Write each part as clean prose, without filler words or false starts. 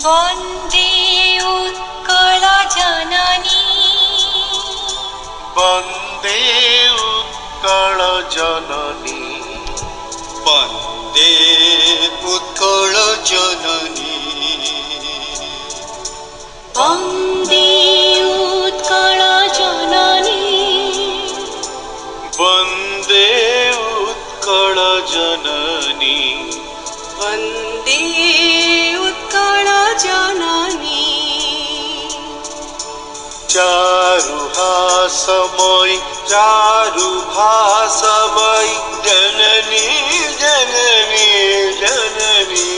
वन्दे उत्कला जननी वन्दे उत्कल जननी वन्दे उत्कल जननी वन्दे उत्कल जननी वन्दे उत्कल जननी वन्दे उत्कल जननी चारुहासमयी चारुभासमयी जननी जननी जननी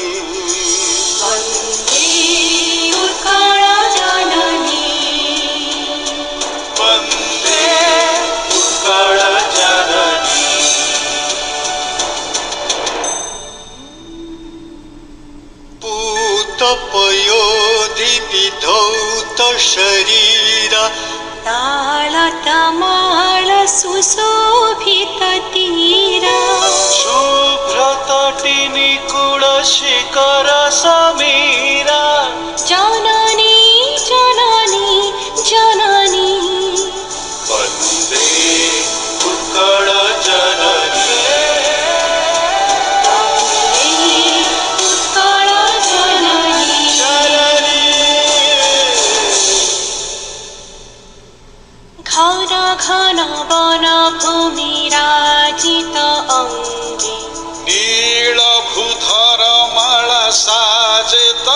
वन्दे उत्कल जननी वन्दे उत्कल जननी पूतपयोधिविधौत शरीरा तालतमाल सुशोभित तीरा शुभ्रतटिनी कुलशिखर समीरा जननी जननी जननी वन्दे उत्कल जननी उत्कल जननी घन घन वन भूमि राजित अङ्गे नीलभूधर माला साजित